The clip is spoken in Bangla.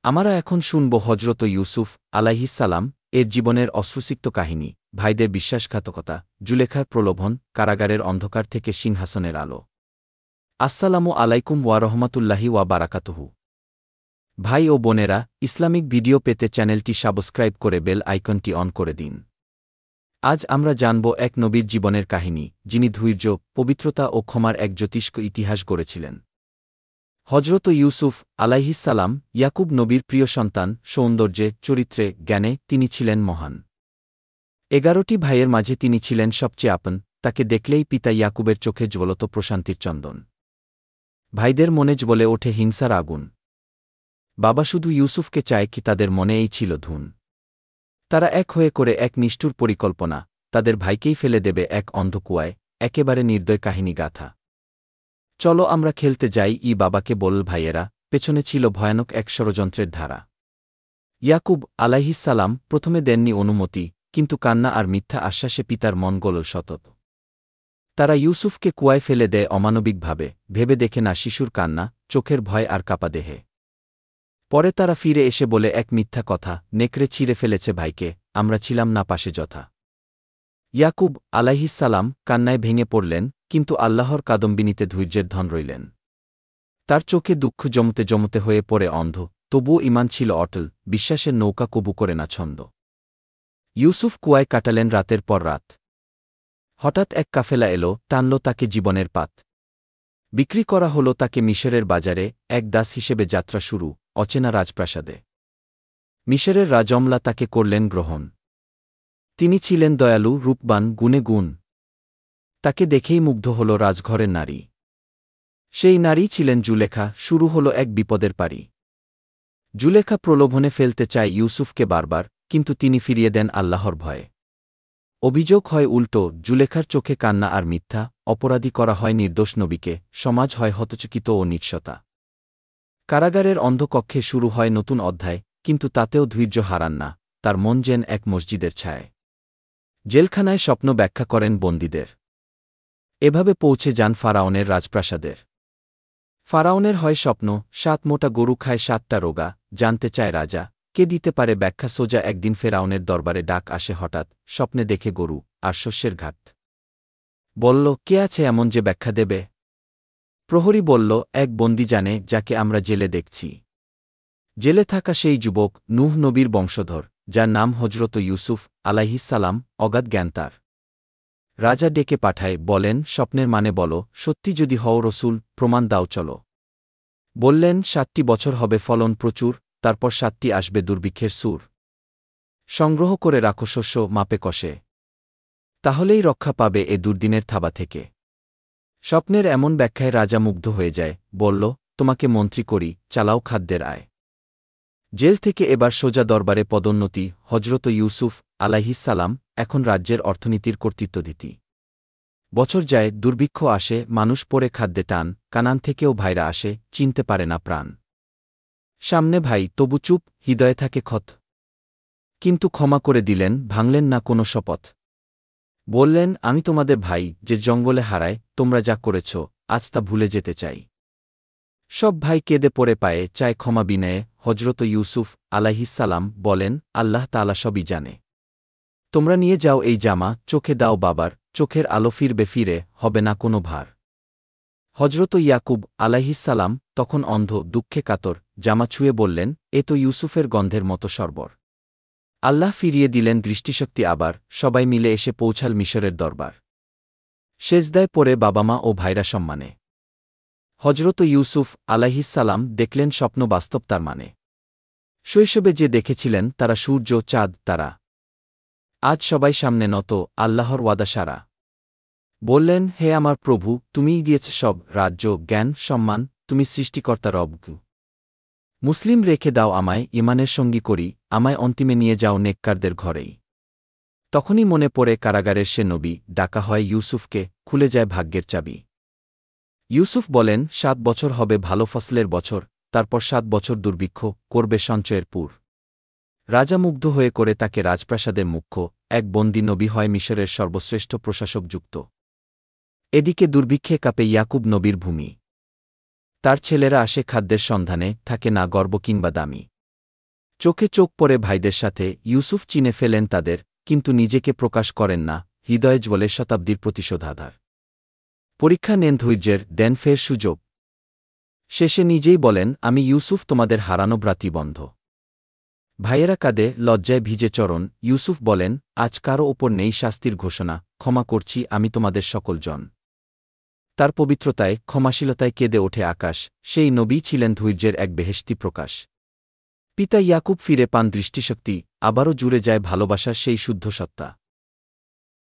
আমরা এখন শুনব হজরত ইউসুফ আলাইহিসসালাম এর জীবনের অশ্রুসিক্ত কাহিনী, ভাইদের বিশ্বাসঘাতকতা, জুলেখার প্রলোভন, কারাগারের অন্ধকার থেকে সিংহাসনের আলো। আসসালামু আলাইকুম ওয়া রহমাতুল্লাহি ওয়া বারাকাতুহু। ভাই ও বোনেরা, ইসলামিক ভিডিও পেতে চ্যানেলটি সাবস্ক্রাইব করে বেল আইকনটি অন করে দিন। আজ আমরা জানব এক নবীর জীবনের কাহিনী, যিনি ধৈর্য, পবিত্রতা ও ক্ষমার এক জ্যোতিষ্ক ইতিহাস গড়েছিলেন। হজরত ইউসুফ আলাইহিসসালাম ইয়াকুব নবীর প্রিয় সন্তান। সৌন্দর্যে, চরিত্রে, জ্ঞানে তিনি ছিলেন মহান। 11টি ভাইয়ের মাঝে তিনি ছিলেন সবচেয়ে আপন। তাকে দেখলেই পিতা ইয়াকুবের চোখে জ্বলত প্রশান্তির চন্দন। ভাইদের মনে জ্বলে ওঠে হিংসার আগুন। বাবা শুধু ইউসুফকে চায় কি তাদের মনে এই ছিল ধুন। তারা এক হয়ে করে এক নিষ্ঠুর পরিকল্পনা, তাদের ভাইকেই ফেলে দেবে এক অন্ধকুয়ায়, একেবারে নির্দয় কাহিনী গাথা। চলো আমরা খেলতে যাই, বাবাকে বলল ভাইয়েরা, পেছনে ছিল ভয়ানক এক ষড়যন্ত্রের ধারা। ইয়াকুব আলাইহিসসালাম প্রথমে দেননি অনুমতি, কিন্তু কান্না আর মিথ্যা আশ্বাসে পিতার মন গলল সতত। তারা ইউসুফকে কুয়ায় ফেলে দেয় অমানবিকভাবে, ভেবে দেখে না শিশুর কান্না, চোখের ভয় আর কাপা দেহে। পরে তারা ফিরে এসে বলে এক মিথ্যা কথা, নেকড়ে ছিঁড়ে ফেলেছে ভাইকে, আমরা ছিলাম না পাশে যথা। ইয়াকুব আলাইহিসসালাম কান্নায় ভেঙে পড়লেন, কিন্তু আল্লাহর কাদম্বিনীতে ধৈর্যের ধন রইলেন। তার চোখে দুঃখ জমতে জমতে হয়ে পড়ে অন্ধ, তবুও ঈমান ছিল অটল, বিশ্বাসের নৌকা কবু করে না ছন্দ। ইউসুফ কুয়ায় কাটালেন রাতের পর রাত। হঠাৎ এক কাফেলা এলো, টানল তাকে জীবনের পাত। বিক্রি করা হল তাকে মিশরের বাজারে, এক দাস হিসেবে যাত্রা শুরু, অচেনা রাজপ্রাসাদে। মিশরের রাজমলা তাকে করলেন গ্রহণ। তিনি ছিলেন দয়ালু, রূপবান, গুণে গুণ। তাকে দেখেই মুগ্ধ হল রাজঘরের নারী। সেই নারী ছিলেন জুলেখা। শুরু হল এক বিপদের পারি। জুলেখা প্রলোভনে ফেলতে চায় ইউসুফকে বারবার, কিন্তু তিনি ফিরিয়ে দেন আল্লাহর ভয়ে। অভিযোগ হয় উল্টো, জুলেখার চোখে কান্না আর মিথ্যা, অপরাধী করা হয় নির্দোষ নবীকে, সমাজ হয় হতচকিত ও নিঃস্বতা। কারাগারের অন্ধকক্ষে শুরু হয় নতুন অধ্যায়, কিন্তু তাতেও ধৈর্য হারান না, তার মন যেন এক মসজিদের ছায়। জেলখানায় স্বপ্ন ব্যাখ্যা করেন বন্দীদের। এভাবে পৌঁছে যান ফারাওনের রাজপ্রাসাদের। ফারাওনের হয় স্বপ্ন, 7 মোটা গরু খায় 7টা রোগা। জানতে চায় রাজা, কে দিতে পারে ব্যাখ্যা সোজা। একদিন ফেরাউনের দরবারে ডাক আসে হঠাৎ, স্বপ্নে দেখে গরু আর শস্যের ঘাট। বলল, কে আছে এমন যে ব্যাখ্যা দেবে? প্রহরী বলল, এক বন্দী জানে, যাকে আমরা জেলে দেখছি। জেলে থাকা সেই যুবক নূহ নবীর বংশধর, যার নাম হজরত ইউসুফ আলাইহিসসালাম। অগাধ জ্ঞান তার। রাজা ডেকে পাঠায়, বলেন, স্বপ্নের মানে বলো, সত্যি যদি হও রসুল, প্রমাণ দাও চলো। বললেন, 7টি বছর হবে ফলন প্রচুর, তারপর 7টি আসবে দুর্ভিক্ষের সুর। সংগ্রহ করে রাখো শস্য মাপে কষে, তাহলেই রক্ষা পাবে এ দুর্দিনের থাবা থেকে। স্বপ্নের এমন ব্যাখ্যায় রাজা মুগ্ধ হয়ে যায়, বলল, তোমাকে মন্ত্রী করি, চালাও খাদ্যের আয়। জেল থেকে এবার সোজা দরবারে পদোন্নতি। হজরত ইউসুফ আলাইহিসসালাম এখন রাজ্যের অর্থনীতির কর্তৃত্বদিতি। বছর যায়, দুর্ভিক্ষ আসে, মানুষ পড়ে খাদ্যে টান। কানান থেকেও ভাইরা আসে, চিনতে পারে না প্রাণ। সামনে ভাই, তবু চুপ, হৃদয়ে থাকে ক্ষত। কিন্তু ক্ষমা করে দিলেন, ভাঙলেন না কোনো শপথ। বললেন, আমি তোমাদের ভাই, যে জঙ্গলে হারায়, তোমরা যা করেছ, আজ তা ভুলে যেতে চাই। সব ভাই কেঁদে পড়ে পায়ে চায় ক্ষমা বিনয়ে। হজরত ইউসুফ আলাইহিসসালাম বলেন, আল্লাহ তাআলা সবই জানে। তোমরা নিয়ে যাও এই জামা, চোখে দাও বাবার, চোখের আলো ফিরবে ফিরে, হবে না কোনো ভার। হজরত ইয়াকুব আলাইহিসসালাম তখন অন্ধ, দুঃখে কাতর, জামা ছুঁয়ে বললেন, এ তো ইউসুফের গন্ধের মতো সরবর। আল্লাহ ফিরিয়ে দিলেন দৃষ্টিশক্তি আবার, সবাই মিলে এসে পৌঁছাল মিশরের দরবার। সেজদায় পড়ে বাবা মা ও ভাইরা সম্মানে। হজরত ইউসুফ আলাইহিসসালাম দেখলেন স্বপ্ন বাস্তব তার মানে। শৈশবে যে দেখেছিলেন তারা সূর্য, চাঁদ, তারা, আজ সবাই সামনে নত, আল্লাহর ওয়াদা সারা। বললেন, হে আমার প্রভু, তুমিই দিয়েছ সব, রাজ্য, জ্ঞান, সম্মান, তুমি সৃষ্টিকর্তা রব। মুসলিম রেখে দাও আমায়, ইমানের সঙ্গী করি, আমায় অন্তিমে নিয়ে যাও নেককারদের ঘরেই। তখনই মনে পড়ে কারাগারের সে নবী, ডাকা হয় ইউসুফকে, খুলে যায় ভাগ্যের চাবি। ইউসুফ বলেন, 7 বছর হবে ভালো ফসলের বছর, তারপর 7 বছর দুর্ভিক্ষ, করবে সঞ্চয়ের পুর। রাজা মুগ্ধ হয়ে করে তাকে রাজপ্রাসাদের মুখ্য, এক বন্দী নবী হয় মিশরের সর্বশ্রেষ্ঠ প্রশাসক যুক্ত। এদিকে দুর্ভিক্ষে কাঁপে ইয়াকুব নবীর ভূমি। তার ছেলেরা আসে খাদ্যের সন্ধানে, থাকে না গর্ব কিংবা দামি। চোখে চোখ পড়ে ভাইদের সাথে ইউসুফ চিনে ফেলেন তাদের, কিন্তু নিজেকে প্রকাশ করেন না, হৃদয়ে জ্বলে শতাব্দীর প্রতিশোধাধার। পরীক্ষা নেন ধৈর্যের, দেন ফের সুযোগ। শেষে নিজেই বলেন, আমি ইউসুফ, তোমাদের হারানো ভ্রাতৃবন্ধ। ভাইয়েরা কাঁদে, লজ্জায় ভিজে চরণ। ইউসুফ বলেন, আজ কারও ওপর নেই শাস্তির ঘোষণা, ক্ষমা করছি আমি তোমাদের সকল জন। তার পবিত্রতায়, ক্ষমাশীলতায় কেঁদে ওঠে আকাশ। সেই নবী ছিলেন ধৈর্যের এক বেহেশতি প্রকাশ। পিতা ইয়াকুব ফিরে পান দৃষ্টিশক্তি, আবারও জুড়ে যায় ভালোবাসার সেই শুদ্ধ সত্তা।